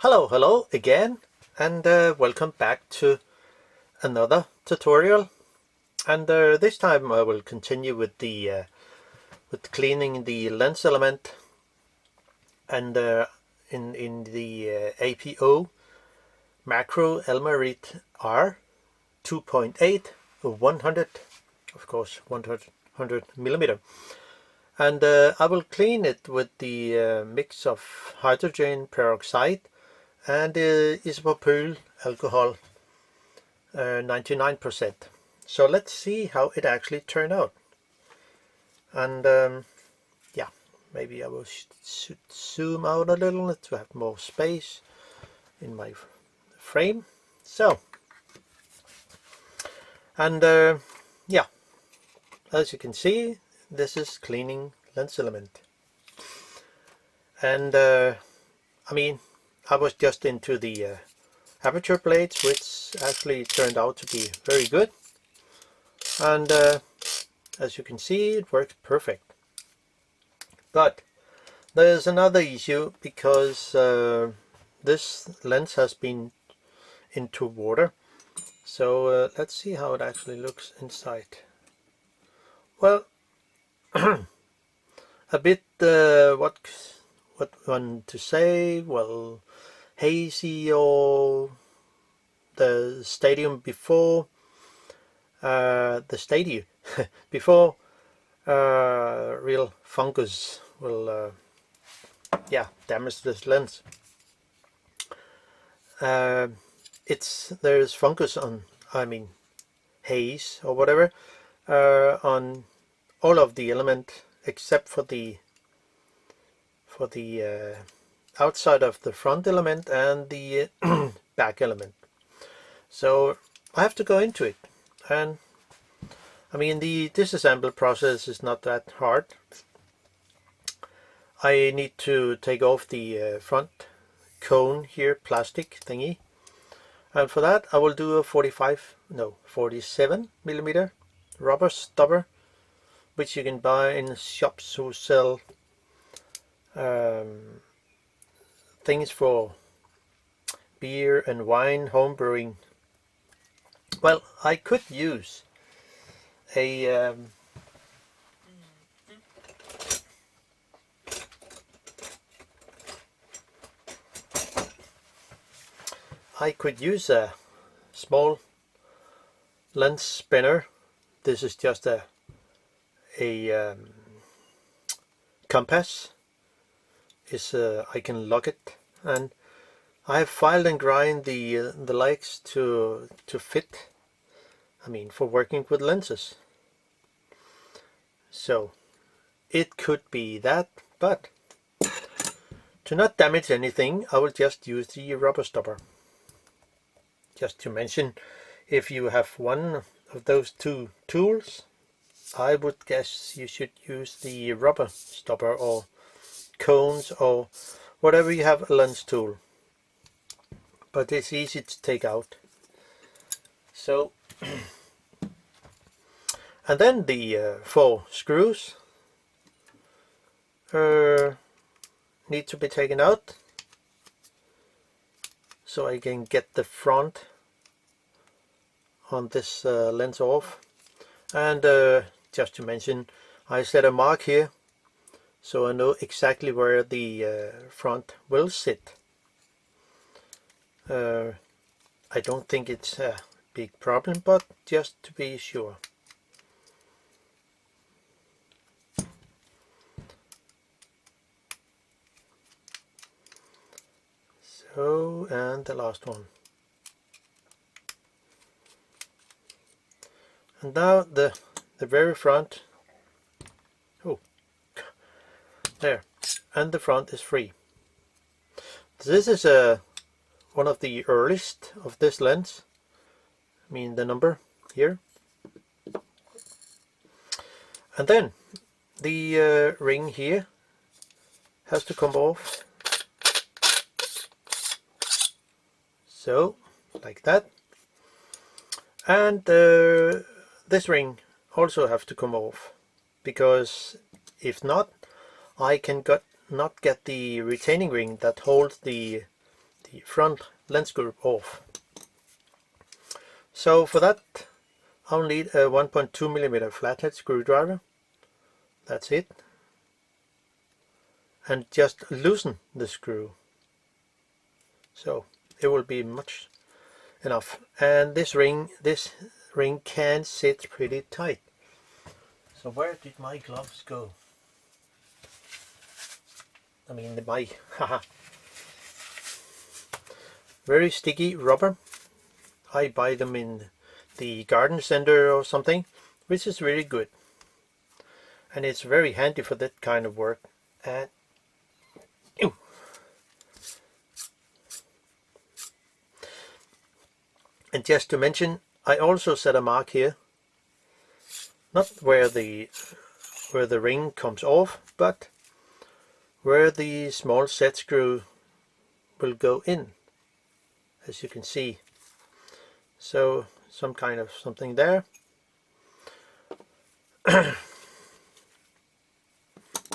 Hello again, and welcome back to another tutorial. And this time I will continue with the with cleaning the lens element, and in the APO-Macro-Elmarit-R 2.8 100, of course 100 millimeter. And I will clean it with the mix of hydrogen peroxide and isopropyl alcohol 99%. So let's see how it actually turned out. And yeah, maybe I will should zoom out a little to have more space in my frame. So, and yeah, as you can see, this is cleaning lens element. And I mean, I was just into the aperture plates, which actually turned out to be very good. And as you can see, it works perfect. But there's another issue, because this lens has been into water. So let's see how it actually looks inside. Well, a bit what one to say, well, hazy, or the stadium before before real fungus will yeah, damage this lens. There's fungus on, I mean haze or whatever, on all of the element except for the outside of the front element and the back element. So I have to go into it, and I mean the disassemble process is not that hard. I need to take off the front cone here, plastic thingy, and for that I will do a 47 millimeter rubber stopper, which you can buy in shops who sell things for beer and wine, home brewing. Well, I could use a small lens spinner. This is just a compass. I can lock it, and I have filed and grind the legs to fit, I mean, for working with lenses. So it could be that, but to not damage anything, I will just use the rubber stopper. Just to mention, if you have one of those two tools, I would guess you should use the rubber stopper or cones or whatever you have a lens tool. But it's easy to take out. So, and then the 4 screws need to be taken out, so I can get the front on this lens off. And just to mention, I set a mark here so I know exactly where the front will sit. I don't think it's a big problem, but just to be sure. So, and the last one. And now the very front, oh, there, and the front is free. This is one of the earliest of this lens, I mean the number here. And then the ring here has to come off, so like that. And this ring also have to come off, because if not, I can not get the retaining ring that holds the the front lens group off. So for that I'll need a 1.2mm flathead screwdriver. That's it. And just loosen the screw. So it will be much enough. And this ring can sit pretty tight. So where did my gloves go? I mean my haha. Very sticky rubber. I buy them in the garden center or something, which is really good. And it's very handy for that kind of work. And just to mention, I also set a mark here, not where the ring comes off, but where the small set screw will go in, as you can see. So some kind of something there.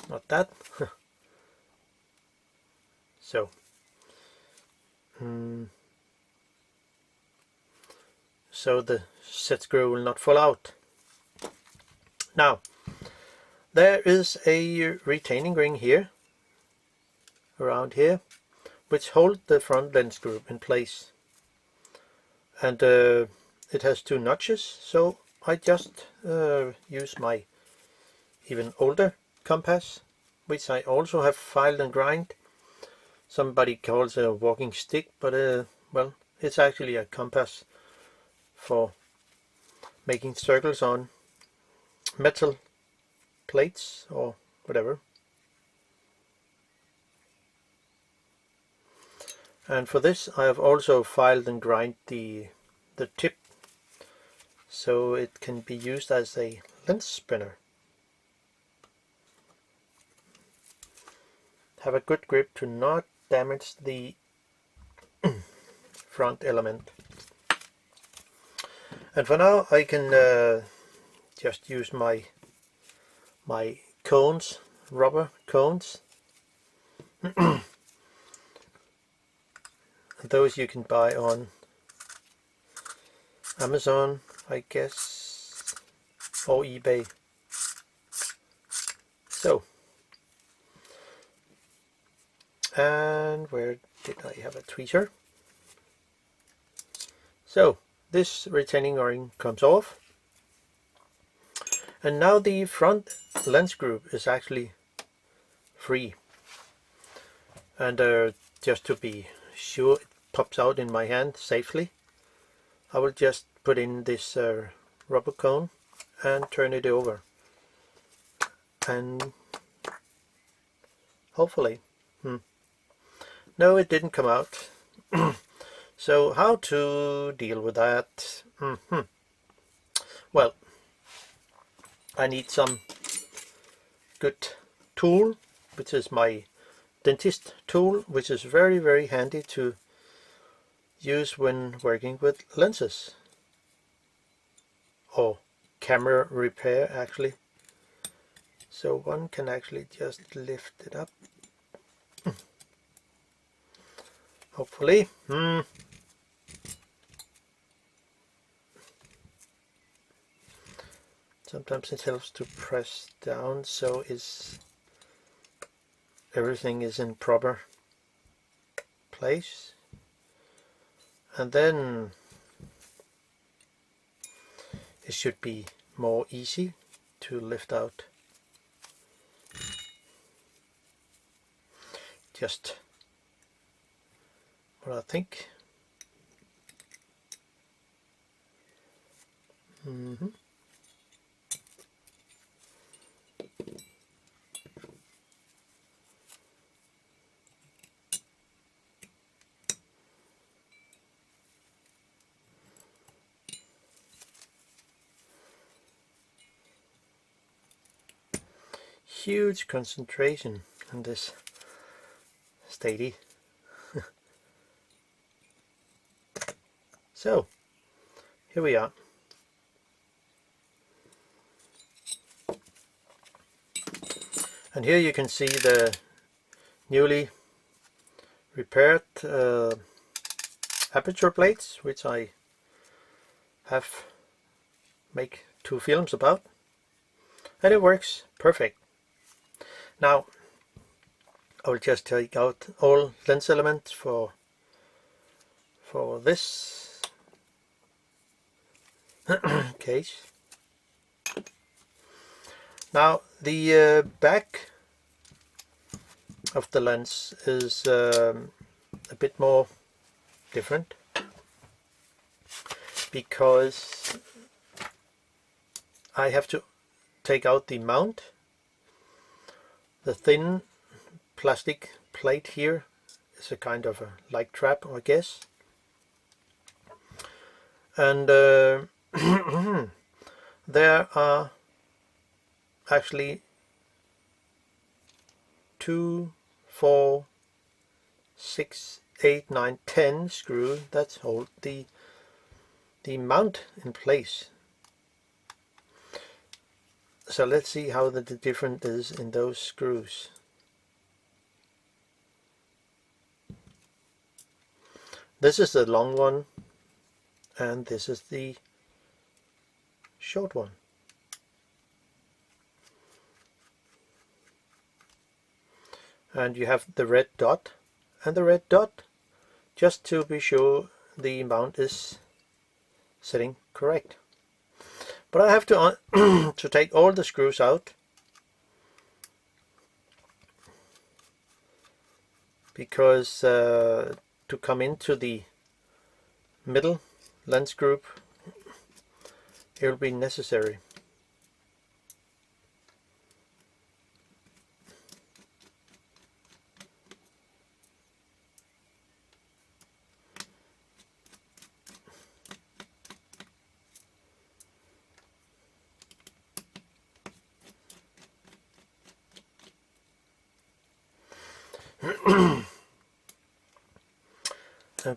Not that. So so the set screw will not fall out. Now there is a retaining ring here, around here, which holds the front lens group in place, and it has 2 notches, so I just use my even older compass, which I also have filed and grind. Somebody calls it a walking stick, but well, it's actually a compass for making circles on metal plates or whatever. And for this I have also filed and grind the tip, so it can be used as a lens spinner. Have a good grip to not damage the front element. And for now I can just use my cones, rubber cones. Those you can buy on Amazon, I guess, or eBay. So, and where did I have a tweezer? So this retaining ring comes off, and now the front lens group is actually free. And just to be sure it pops out in my hand safely, I will just put in this rubber cone and turn it over, and hopefully no, it didn't come out. So how to deal with that? Well, I need some good tool, which is my dentist tool, which is very, very handy to use when working with lenses or camera repair, actually. So one can actually just lift it up, hopefully. Sometimes it helps to press down so everything is in proper place, and then it should be more easy to lift out. Just what I think. Huge concentration on this steady. So here we are. And here you can see the newly repaired aperture plates, which I have make 2 films about, and it works perfect. Now I will just take out all lens elements for this case. Now the back of the lens is a bit more different, because I have to take out the mount. The thin plastic plate here is a kind of a light trap, I guess, and there are actually 2, 4, 6, 8, 9, 10 screws that hold the mount in place. So let's see how the difference is in those screws. This is the long one, and this is the short one. And you have the red dot and the red dot, just to be sure the mount is sitting correct. But I have to to take all the screws out, because to come into the middle lens group it will be necessary.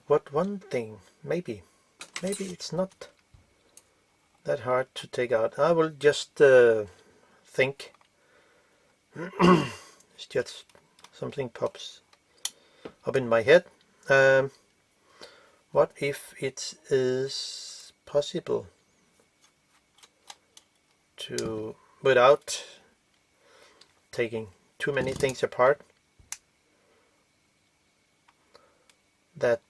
But one thing, maybe it's not that hard to take out. I will just think. It's just something pops up in my head. What if it is possible to, without taking too many things apart, that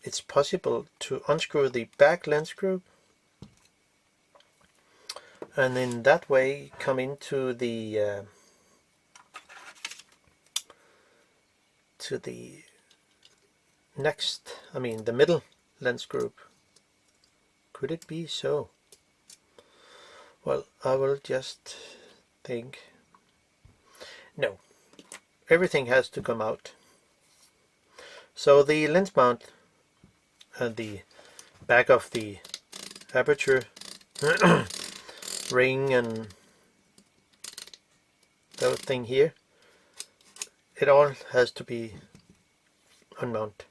it's possible to unscrew the back lens group and in that way come into the to the next, the middle lens group. Could it be so? Well, I will just think. No, everything has to come out. So the lens mount and the back of the aperture ring and that thing here, it all has to be unmounted.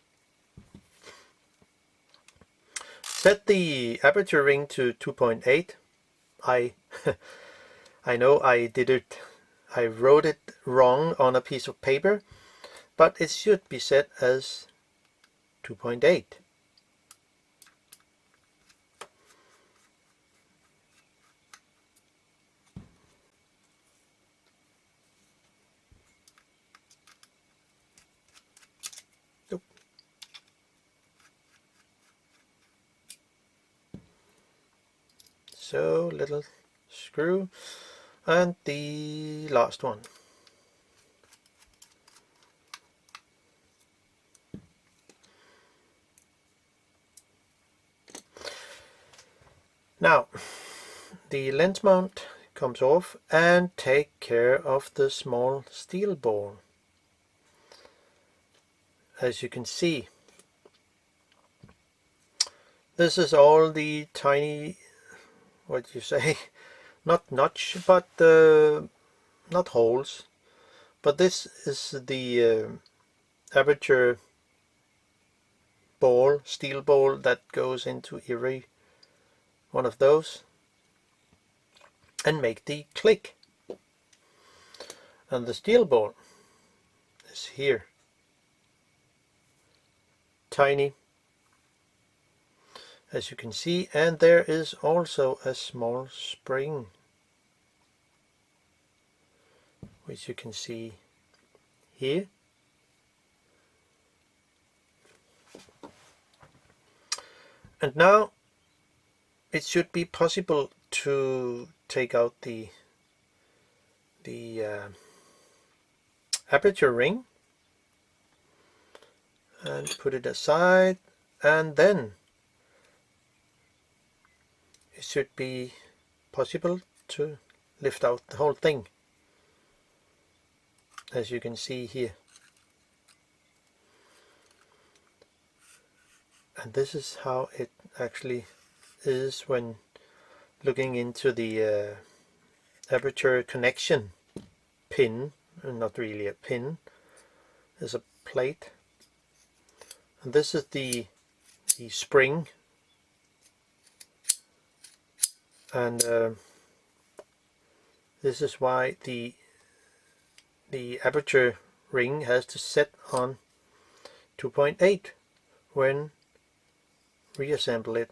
Set the aperture ring to 2.8. I know I did it. I wrote it wrong on a piece of paper, but it should be set as 2.8. So little screw, and the last one. Now the lens mount comes off, and take care of the small steel ball. As you can see, this is all the tiny, what you say, not notch, but not holes, but this is the aperture ball, steel ball, that goes into every one of those and make the click. And the steel ball is here. tiny, as you can see, and there is also a small spring, which you can see here. And now it should be possible to take out the aperture ring and put it aside, and then it should be possible to lift out the whole thing, as you can see here. And this is how it actually is when looking into the aperture connection pin. Not really a pin, is a plate, and this is the spring, and this is why the aperture ring has to set on 2.8 when reassemble it,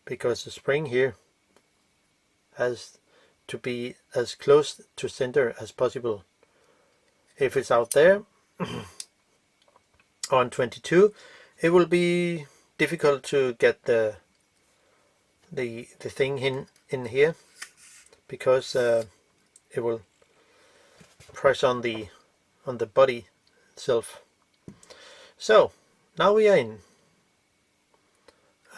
because the spring here has to be as close to center as possible. If it's out there on 22, it will be difficult to get the thing in here, because it will press on the body itself. So now we are in,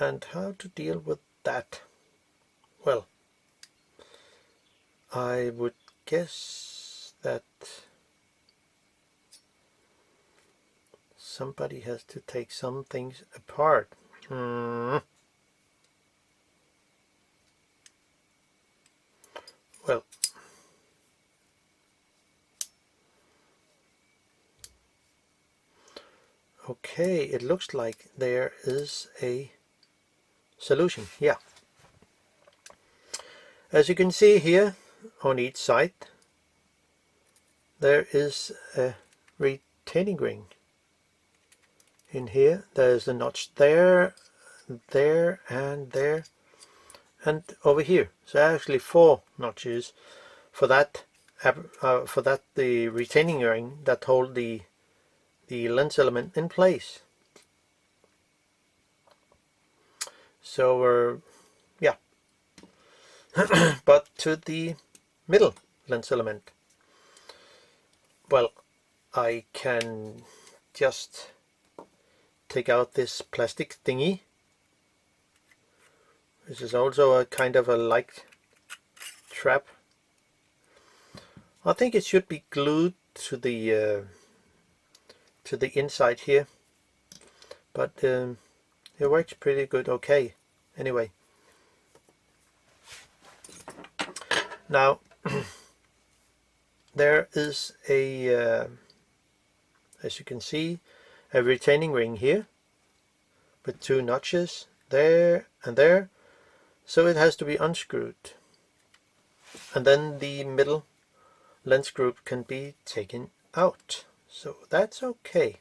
and how to deal with that? Well, I would guess that somebody has to take some things apart. Well, okay, it looks like there is a solution. Yeah, as you can see here, on each side there is a retaining ring. In here there's a notch there, there, and there, and over here. So actually 4 notches for that the retaining ring that hold the lens element in place. So yeah. But to the middle lens element, well, I can just take out this plastic thingy. This is also a kind of a light trap. I think it should be glued to the inside here, but it works pretty good. Okay, anyway, now there is a as you can see, a retaining ring here with 2 notches there and there, so it has to be unscrewed, and then the middle lens group can be taken out. So that's okay.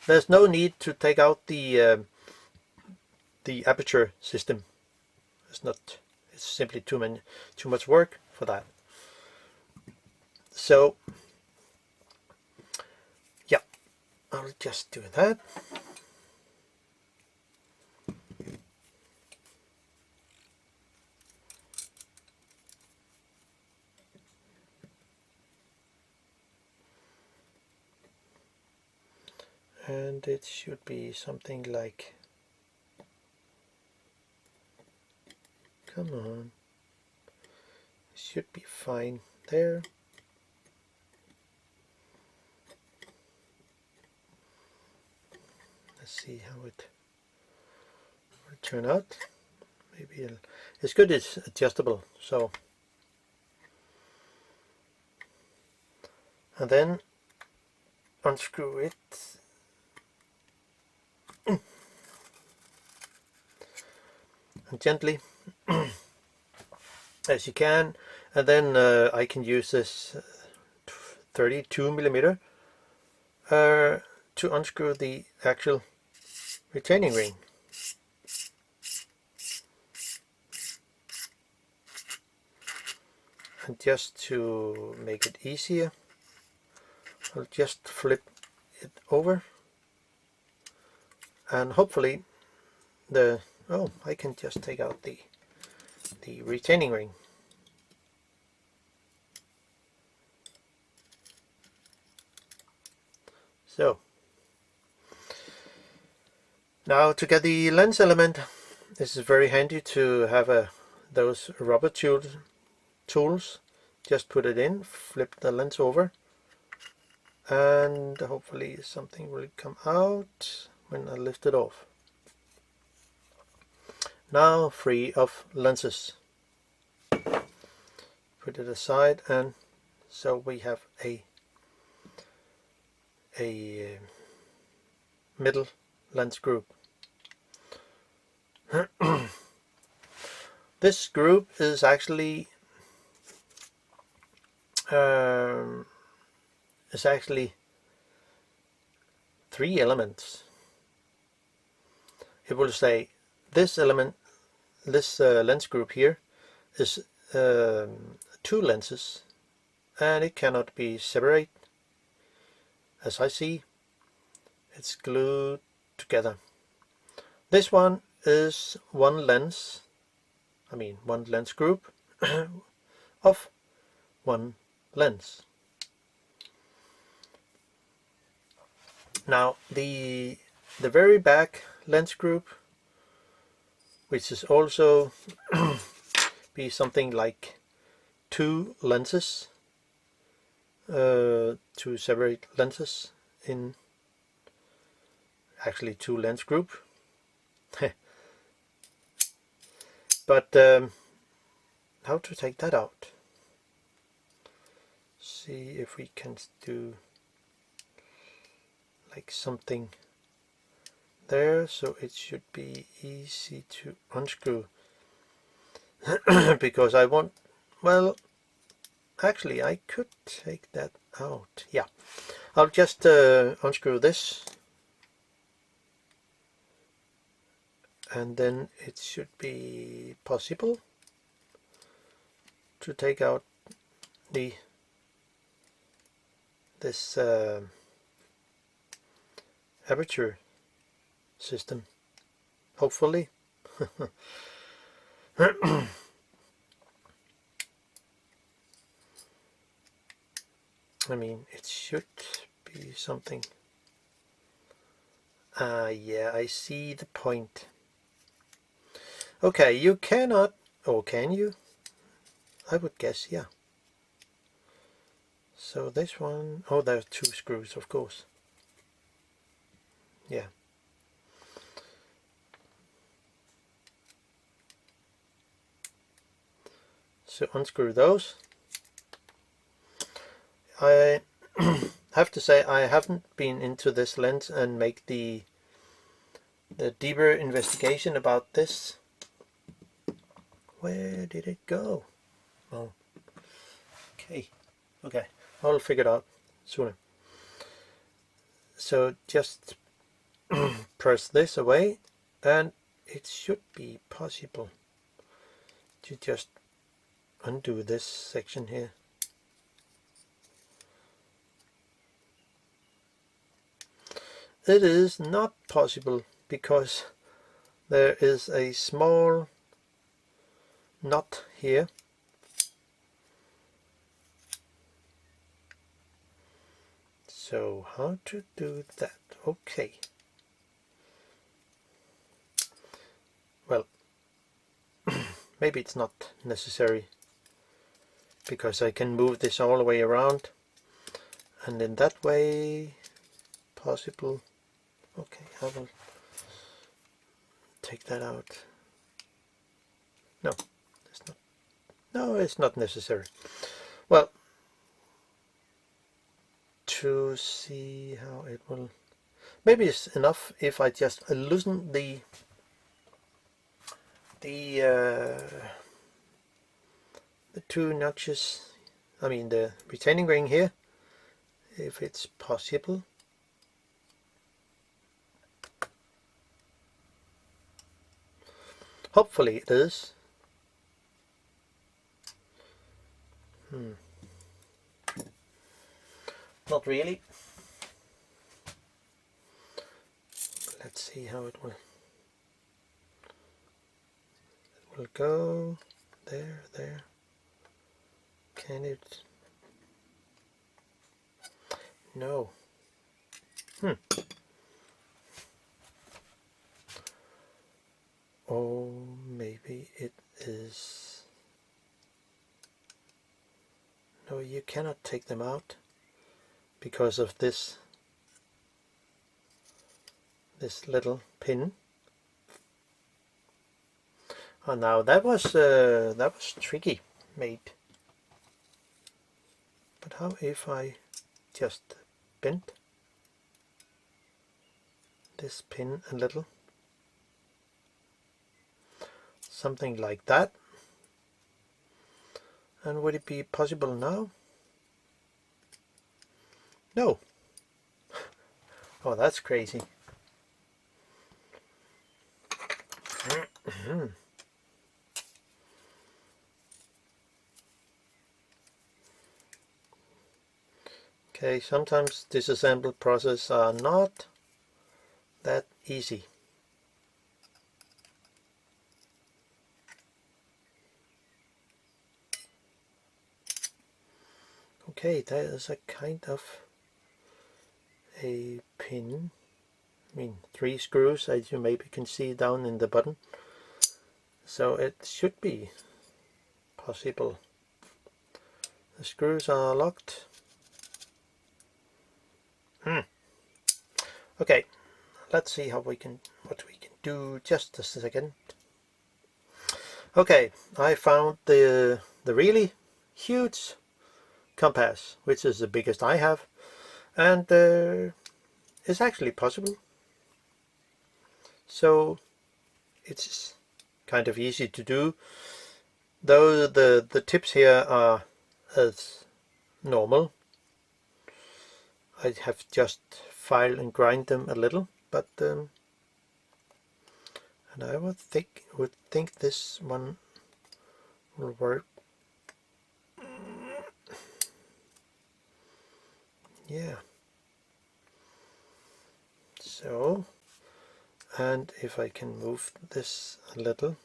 There's no need to take out the aperture system. It's simply too much work for that. So yeah, I'll just do that. And it should be something like, come on, it should be fine there. Let's see how it will turn out. Maybe it's good, it's adjustable. So, and then unscrew it. And gently as you can, and then I can use this 32mm to unscrew the actual retaining ring. And just to make it easier, I'll just flip it over, and hopefully I can just take out the retaining ring. So now to get the lens element, this is very handy to have those rubber tools. Just put it in, flip the lens over, and hopefully something will come out when I lift it off. Now free of lenses. Put it aside, and so we have a middle lens group. This group is actually three elements. It will say this element, this lens group here is two lenses, and it cannot be separated. As I see, it's glued together. This one is one lens group of one lens. Now the very back lens group, which is also be something like two lenses, two separate lenses in actually two lens group. But how to take that out? See if we can do like something there, so it should be easy to unscrew. Because I want, well, actually I could take that out. Yeah, I'll just unscrew this, and then it should be possible to take out this aperture system, hopefully. I mean, it should be something. Yeah, I see the point. Okay, you cannot, or can you? I would guess, yeah. So this one, oh, there are two screws, of course. Yeah. So unscrew those. I have to say I haven't been into this lens and make the deeper investigation about this. Where did it go? Oh, okay, I'll figure it out sooner. So just press this away, and it should be possible to just undo this section here. It is not possible because there is a small knot here. So how to do that? Okay. Well, maybe it's not necessary, because I can move this all the way around, and in that way possible. Okay, I will take that out. No, it's not. No, it's not necessary. Well, to see how it will, maybe it's enough if I just loosen the two notches, I mean the retaining ring here, if it's possible. Hopefully it is. Not really. Let's see how it will go. There. Can it? No. Oh, maybe it is. No, you cannot take them out because of this little pin. Oh, now that was tricky made. But how if I just bend this pin a little? Something like that. And would it be possible now? No. Oh, that's crazy. Okay, sometimes disassembly processes are not that easy. Okay, that is a kind of a pin. I mean, 3 screws, as you maybe can see down in the bottom. So it should be possible. The screws are locked. Okay, let's see what we can do. Just a second. Okay, I found the really huge compass, which is the biggest I have, and it's actually possible. So it's kind of easy to do, though the tips here are as normal. I have just file and grind them a little, but and I would think this one will work. Yeah. So, and if I can move this a little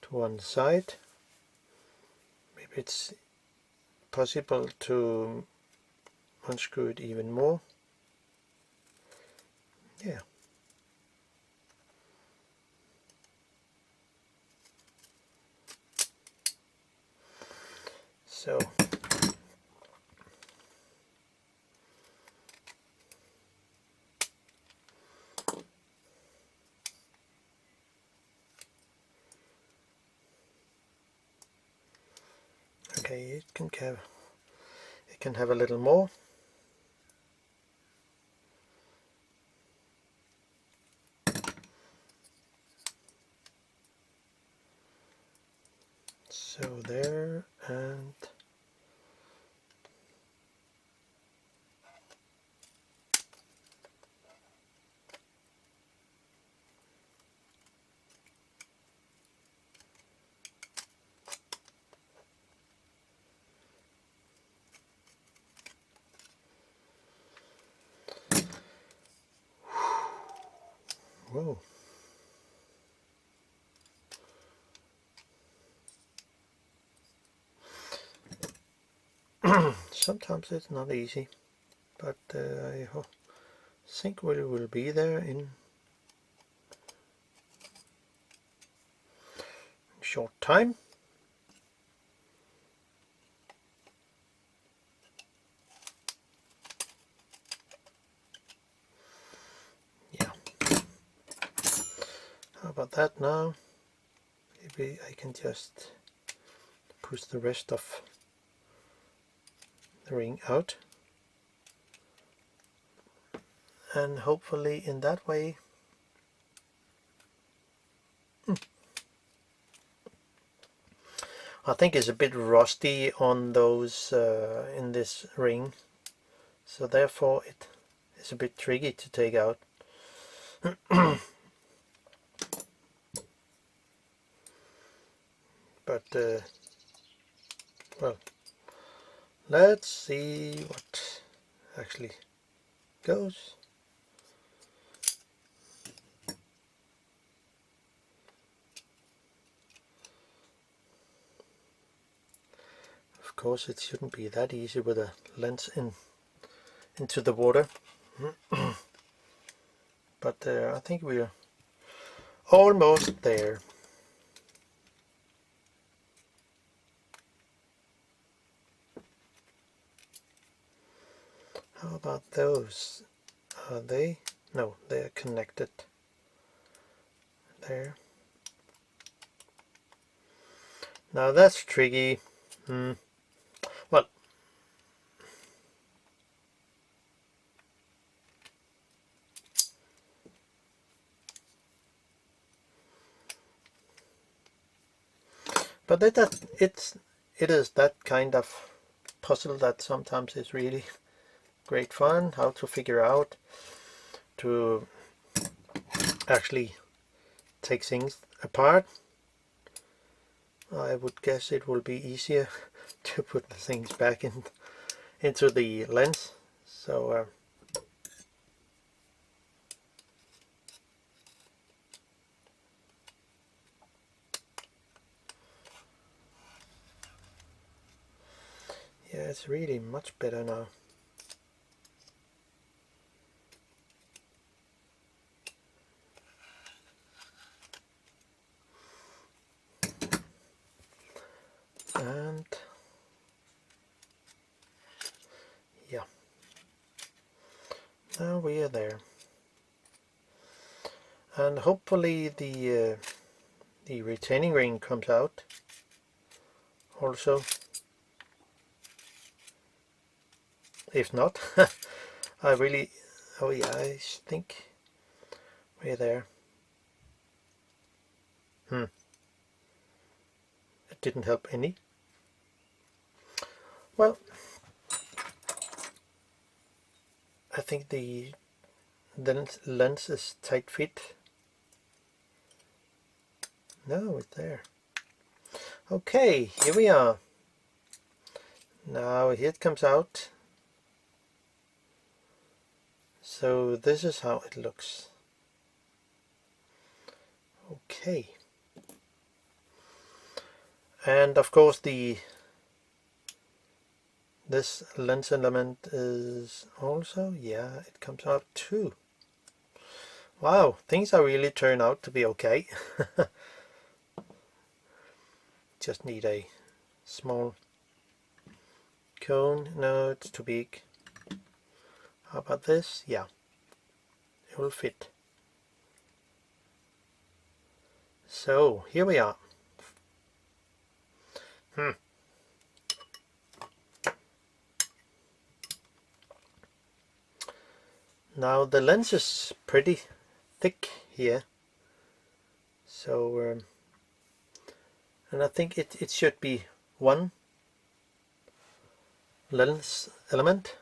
to one side, maybe it's possible to unscrew it even more. Yeah. So okay, it can have a little more. So there, and whoa. Sometimes it's not easy, but I think we will be there in short time. Yeah. How about that now? Maybe I can just push the rest of the ring out, and hopefully in that way I think it's a bit rusty on those in this ring, so therefore it is a bit tricky to take out. but well, let's see what actually goes. Of course, it shouldn't be that easy with a lens into the water, but I think we're almost there. How about those? Are they? No, they are connected there. Now that's tricky. Well, but it is that kind of puzzle that sometimes is really great fun, how to figure out to actually take things apart. I would guess it will be easier to put the things back into the lens. So yeah, it's really much better now. And yeah, now we are there, and hopefully the retaining ring comes out also. If not, I really, oh yeah, I think we're there. It didn't help any. Well, I think the lens is tight fit. No, it's there. Okay, here we are. Now here it comes out. So this is how it looks. Okay. And of course this lens element is also, yeah, it comes out too. Wow, things are really turn out to be okay. Just need a small cone. No, it's too big. How about this? Yeah, it will fit. So here we are. Now the lens is pretty thick here, so and I think it should be one lens element,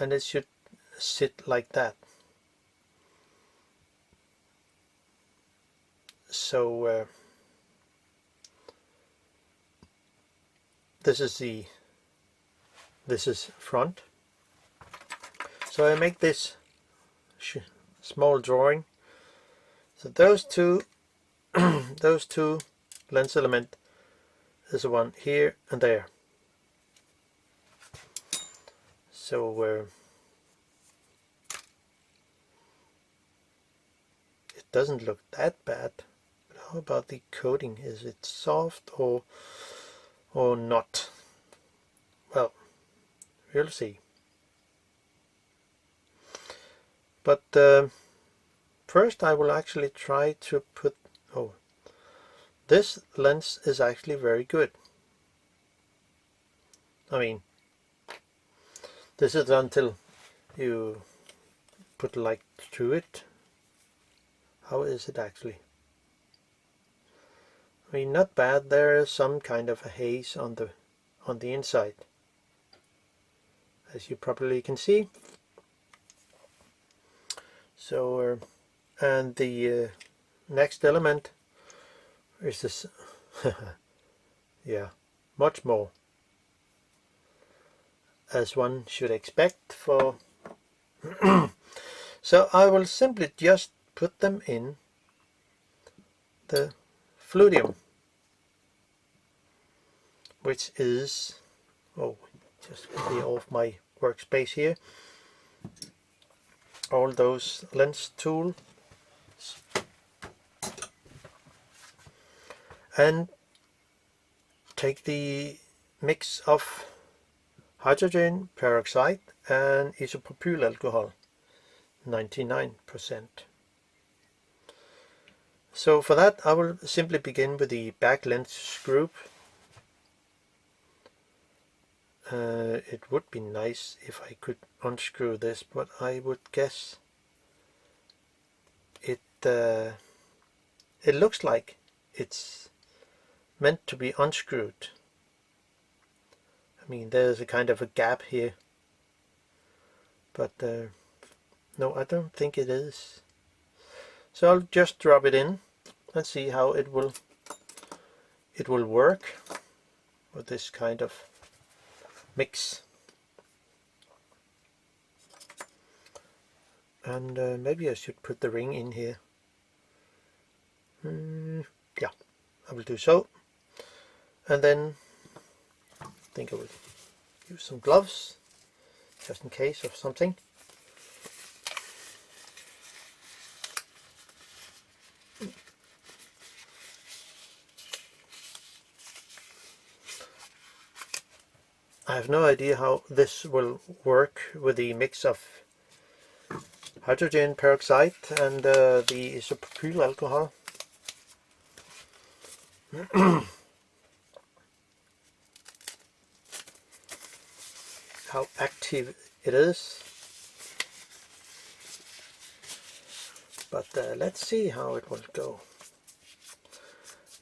and it should sit like that. So this is front. So I make this small drawing. So those two those two lens element is the one here and there. So it doesn't look that bad. But how about the coating? Is it soft or not? Well, we'll see. But first I will actually try to put, this lens is actually very good. I mean, this is until you put light through it. How is it actually? I mean, not bad. There is some kind of a haze on the inside, as you probably can see. So and the next element is this Yeah, much more, as one should expect for. So I will simply just put them in the fluidium, which is, oh, just clear off my workspace here, all those lens tools, and take the mix of hydrogen peroxide and isopropyl alcohol, 99%. So for that I will simply begin with the back lens group. It would be nice if I could unscrew this, but I would guess it looks like it's meant to be unscrewed. I mean, there's a kind of a gap here, but no, I don't think it is. So I'll just drop it in and see how it will work with this kind of mix. And maybe I should put the ring in here. Yeah, I will do so. And then I think I will use some gloves just in case of something. I have no idea how this will work with the mix of hydrogen peroxide and the isopropyl alcohol. How active it is. But let's see how it will go.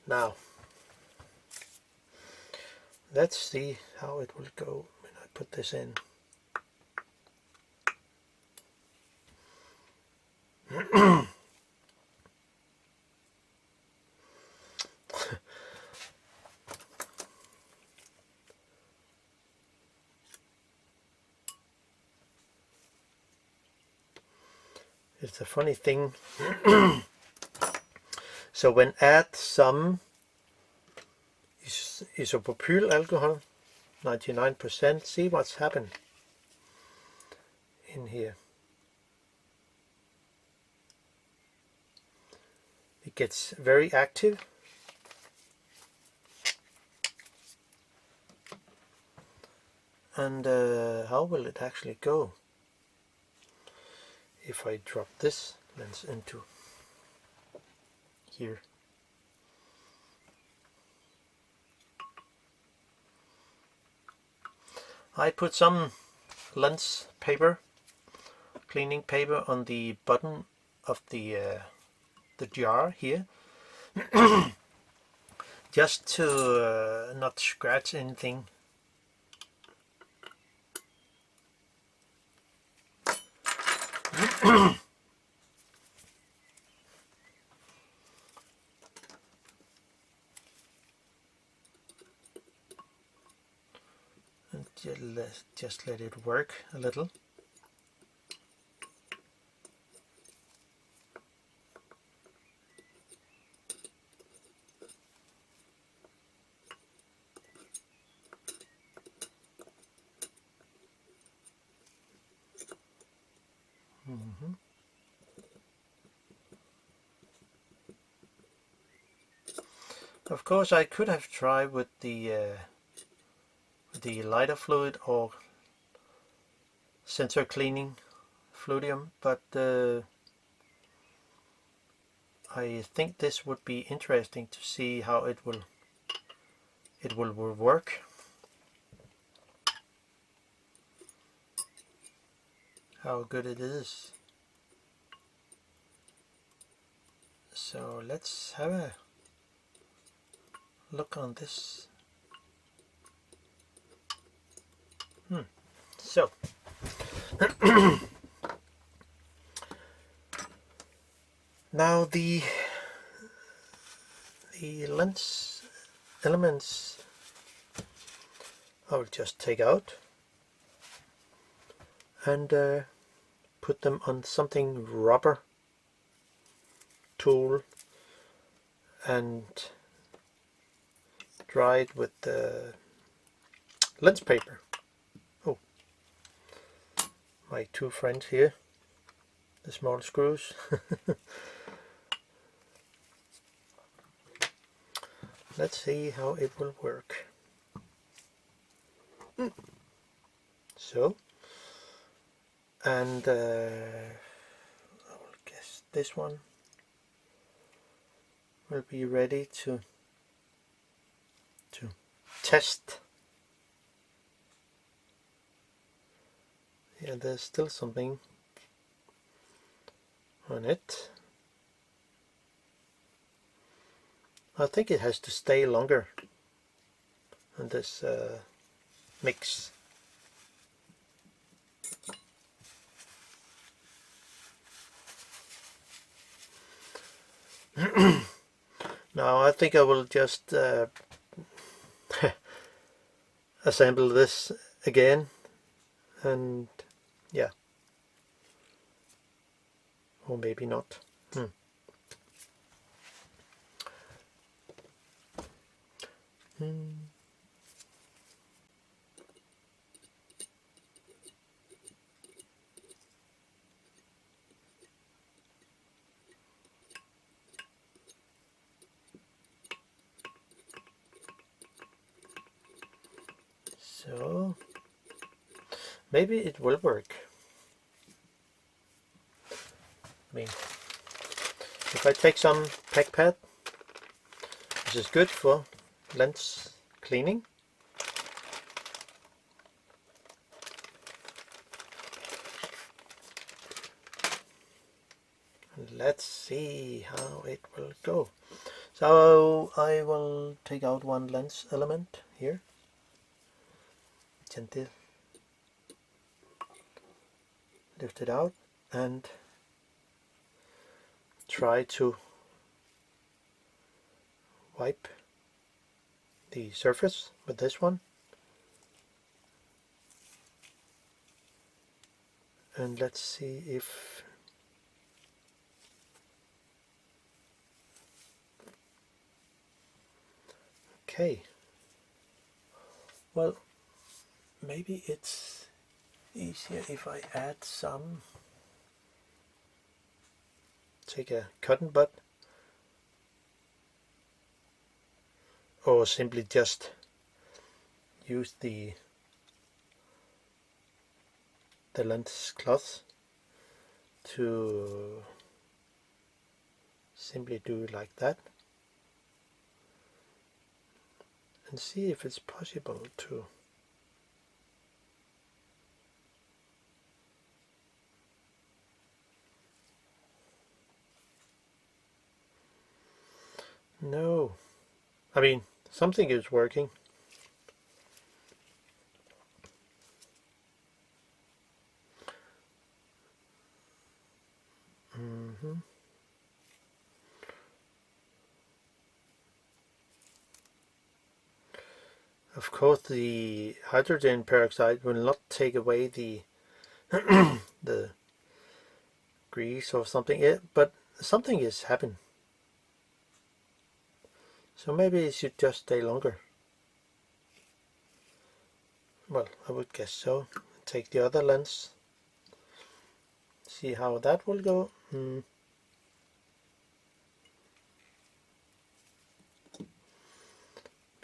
Now, let's see how it will go when I put this in. It's a funny thing. So when add some isopropyl alcohol, 99%, see what's happened in here. It gets very active. And how will it actually go if I drop this lens into here? I put some lens paper, cleaning paper, on the bottom of the jar here, just to not scratch anything. And just let it work a little. Of course, I could have tried with the lighter fluid or sensor cleaning fluidium, but I think this would be interesting to see how it will work. How good it is. So let's have a look on this. So now the lens elements I will just take out and put them on something rubber tool and dry it with the lens paper. Oh, my two friends here, the small screws. Let's see how it will work. So, and I will guess this one will be ready to test. Yeah, there's still something on it. I think it has to stay longer on this mix. Now I think I will just assemble this again, and yeah, or maybe not. So maybe it will work. I mean, if I take some PEC-PAD, this is good for lens cleaning. Let's see how it will go. So I will take out one lens element here, gently lift it out and try to wipe the surface with this one, and let's see if okay. Well, maybe it's easier if I add some, take a cotton bud, or simply just use the lens cloth to simply do it like that and see if it's possible to no, I mean something is working. Of course, the hydrogen peroxide will not take away the the grease or something, but something is happening. So maybe it should just stay longer. Well, I would guess so. Take the other lens, see how that will go.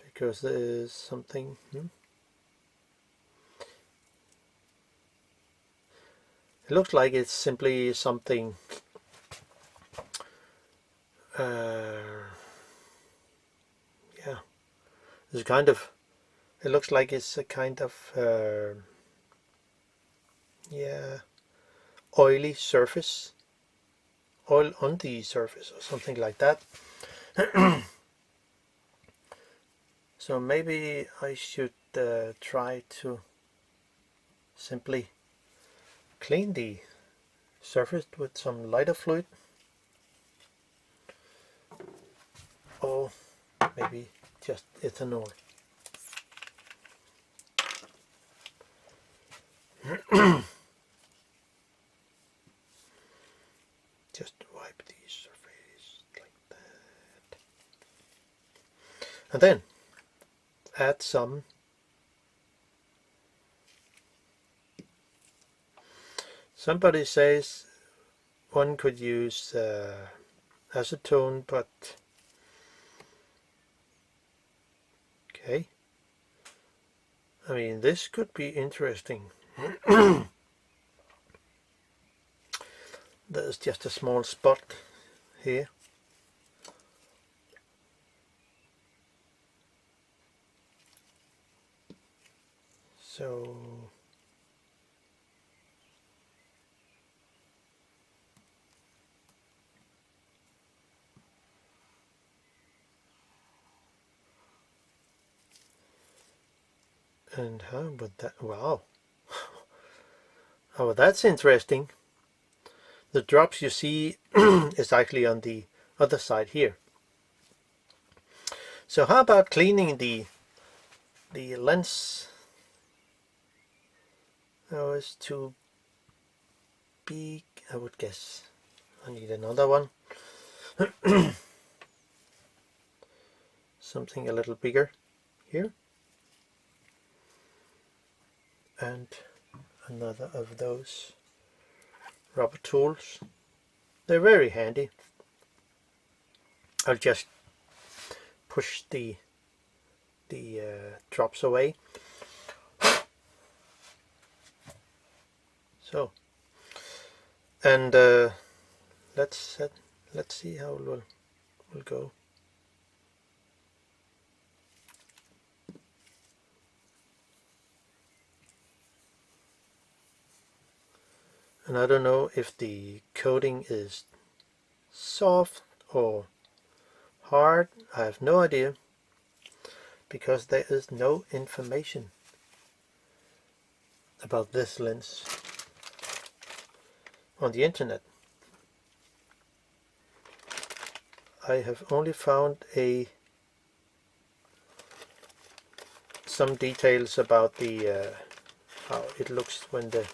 Because there is something. It looks like it's simply something. Yeah, it's kind of. It looks like it's a kind of yeah, oily surface, oil on the surface or something like that. So maybe I should try to simply clean the surface with some lighter fluid, or maybe just ethanol. Just wipe the surface like that. And then add some somebody says one could use acetone, but okay, I mean, this could be interesting. There's just a small spot here. So and how would that, wow. Oh, that's interesting. The drops you see is actually on the other side here. So how about cleaning the lens? Oh, it's too big, I would guess. I need another one. Something a little bigger here. And another of those rubber tools. They're very handy. I'll just push the drops away. So, and let's see how it will go. And I don't know if the coating is soft or hard. I have no idea, because there is no information about this lens on the internet. I have only found some details about the how it looks when the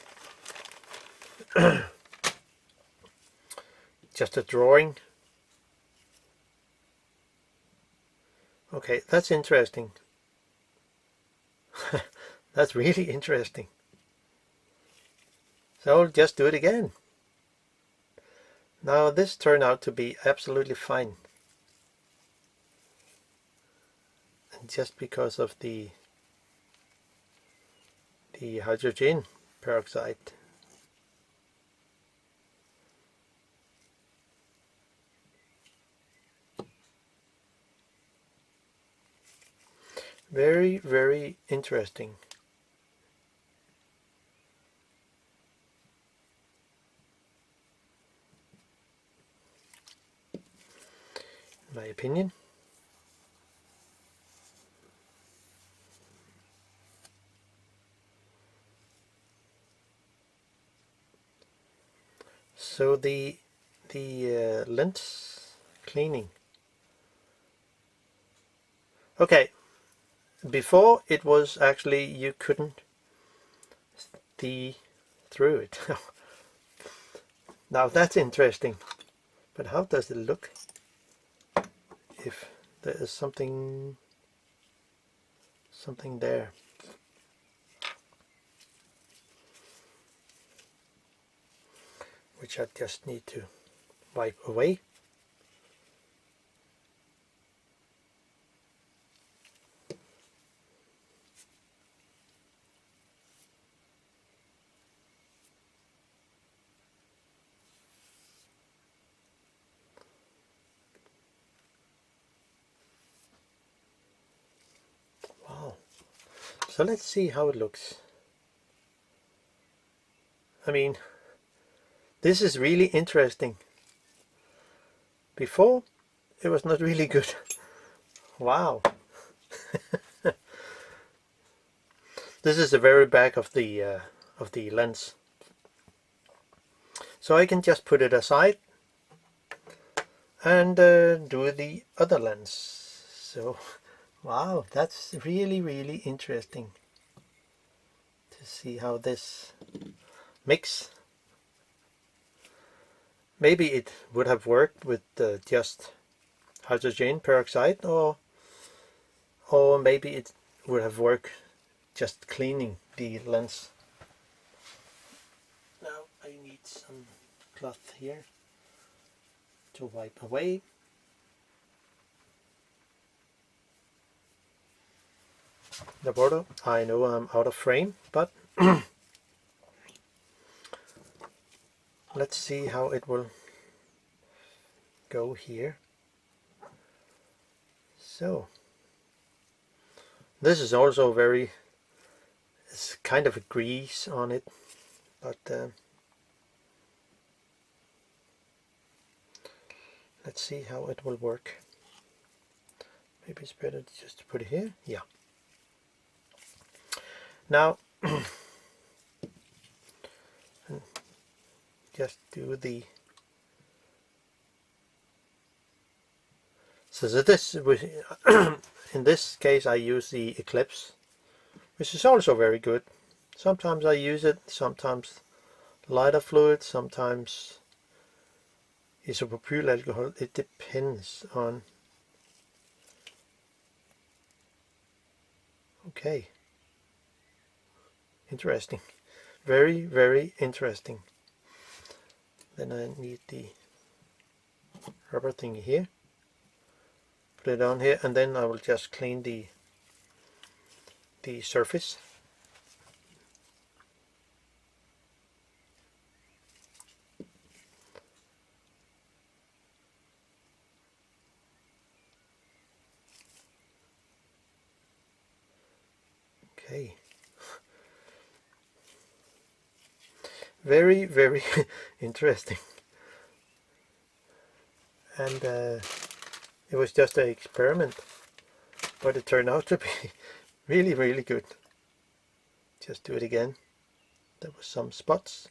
just a drawing. Okay, that's interesting. That's really interesting. So I'll just do it again. Now this turned out to be absolutely fine. And just because of the hydrogen peroxide. Very, very interesting. In my opinion. So the lens cleaning. Okay, before it was actually you couldn't see through it. Now that's interesting, but how does it look if there is something there? Which I just need to wipe away. Wow. So let's see how it looks. I mean, this is really interesting. Before, it was not really good. Wow. This is the very back of the lens. So I can just put it aside and do the other lens. So Wow, that's really, really interesting to see how this mix. Maybe it would have worked with just hydrogen peroxide, or maybe it would have worked just cleaning the lens. Now I need some cloth here to wipe away. The water. I know I'm out of frame, but let's see how it will go here. So this is also very, it's kind of a grease on it, but let's see how it will work. Maybe it's better just to put it here. Yeah. Now just do the. So this in this case I use the Eclipse, which is also very good. Sometimes I use it, sometimes lighter fluid, sometimes isopropyl alcohol. It depends on. Okay. Interesting. Very, very interesting. Then I need the rubber thing here. Put it on here, and then I will just clean the surface. Okay. Very, very interesting. And it was just an experiment, but it turned out to be really, really good. Just do it again. There were some spots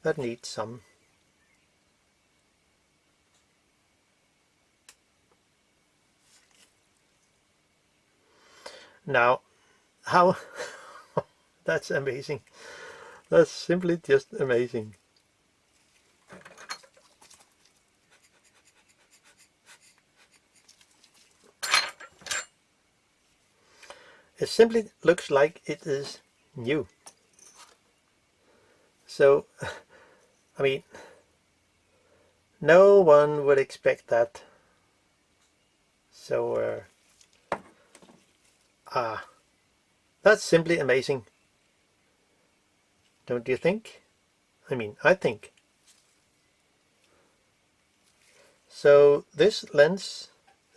that need some. Now, how? That's amazing. That's simply just amazing. It simply looks like it is new. So, I mean, no one would expect that. So, that's simply amazing. Don't you think? I mean, I think. So this lens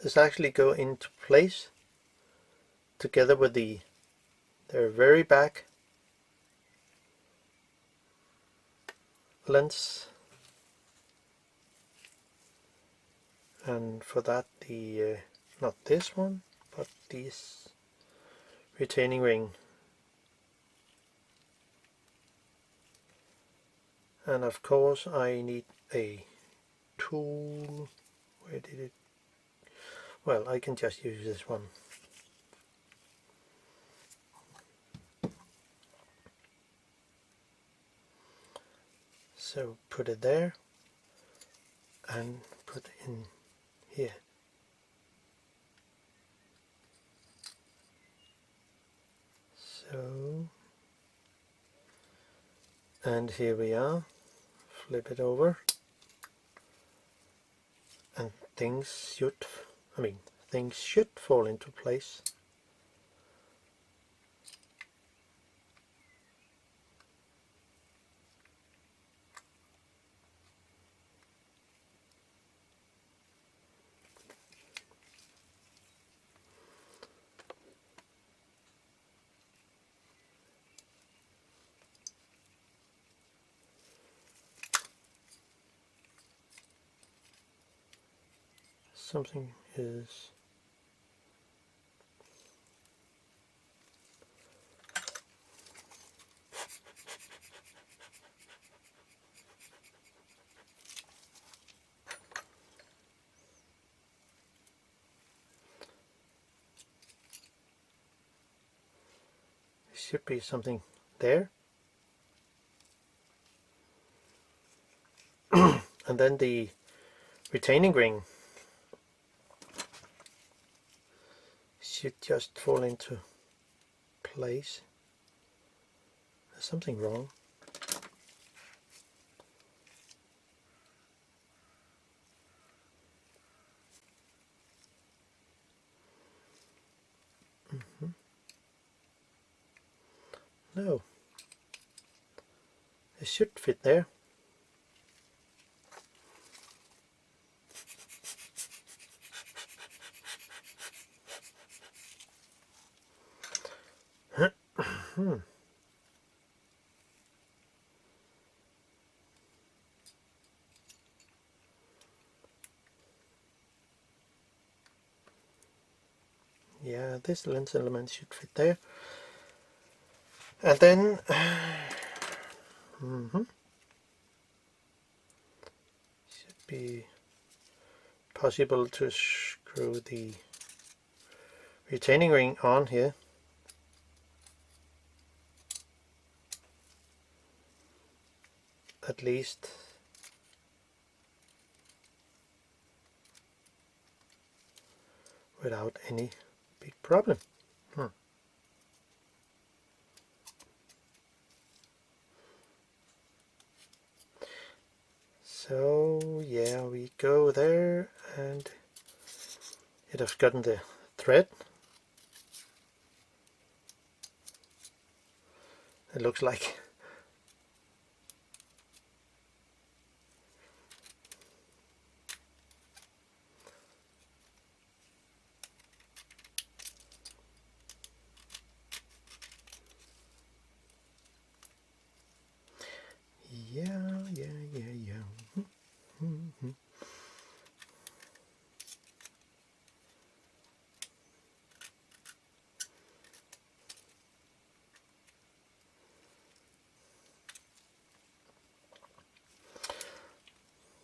is actually go into place together with the very back lens, and for that the not this one but this retaining ring, and of course I need a tool. Where did it? Well, I can just use this one. So put it there and put it in here. So, and here we are. Flip it over, and things should fall into place. Something is should be something there. And then the retaining ring should just fall into place. There's something wrong. No, it should fit there. Yeah, this lens element should fit there. And then should be possible to screw the retaining ring on here. At least. Without any big problem. So yeah, we go there, and it has gotten the thread. It looks like. Yeah.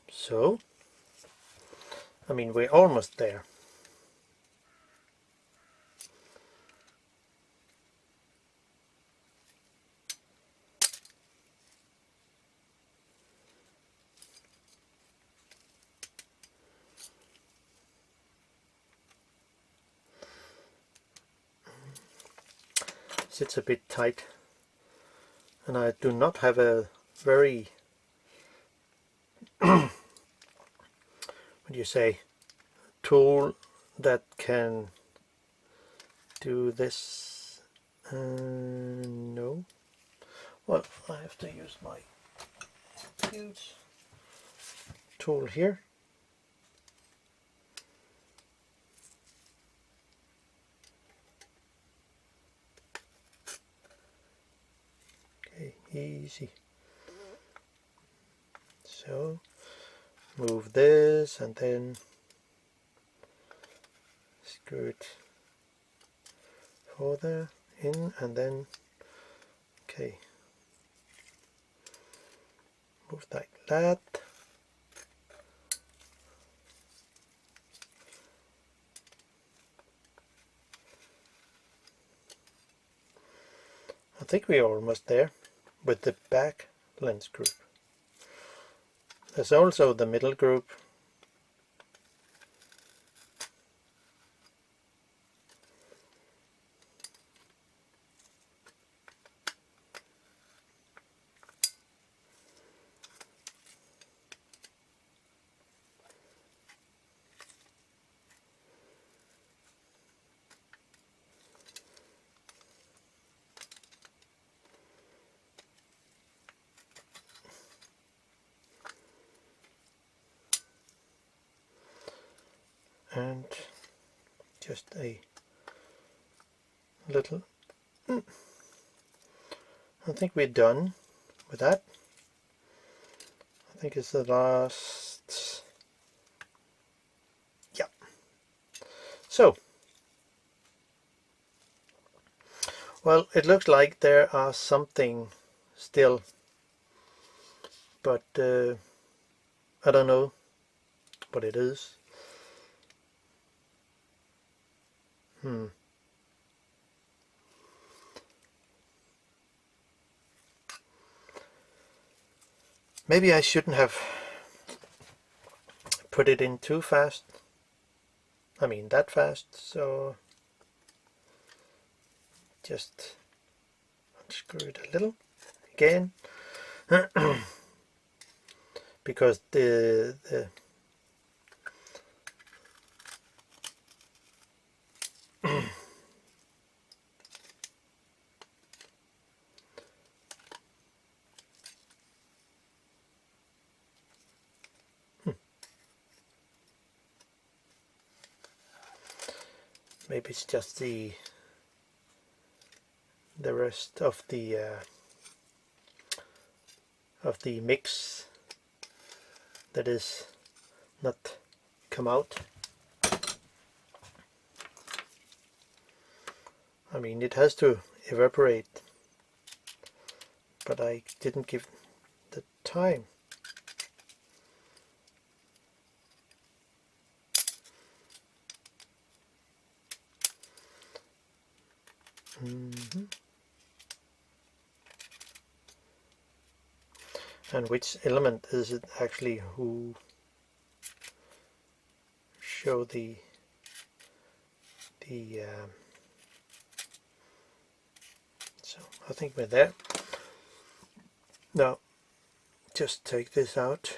So, I mean, we're almost there. It's a bit tight, and I do not have a very what do you say, tool that can do this. No. Well, I have to use my huge tool here. Okay, easy. So move this and then screw it further in, and then okay, move like that. I think we're almost there with the back lens group. There's also the middle group. And just a little, I think we're done with that. I think it's the last, yeah. So, well, it looks like there are something still, but I don't know what it is. maybe I shouldn't have put it in too fast. I mean that fast, so just unscrew it a little again. Because the maybe it's just the rest of the mix that is not come out. I mean, it has to evaporate, but I didn't give the time. And which element is it actually who show the so I think we're there. Now just take this out.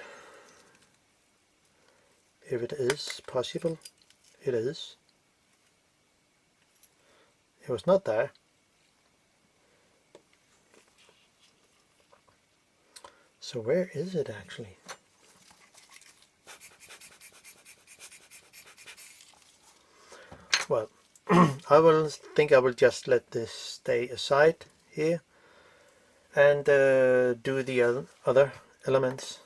If it is possible, it is. It was not there. So where is it actually? Well, I will just let this stay aside here and do the other elements.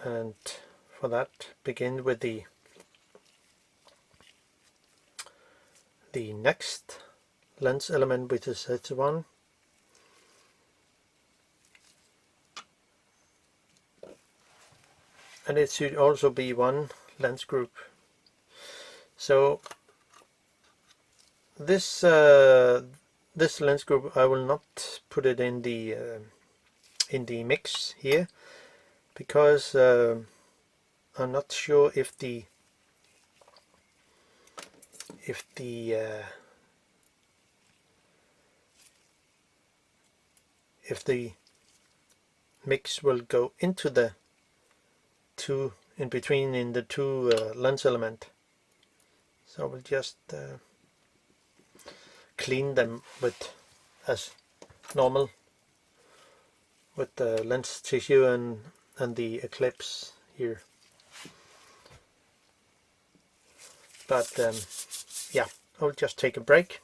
And for that, begin with the next lens element, which is H1. And it should also be one lens group. So this this lens group, I will not put it in the mix here, because I'm not sure if the mix will go into the two in between in the two lens element. So we'll just clean them with as normal with the lens tissue and the eclipse here. But yeah, I'll just take a break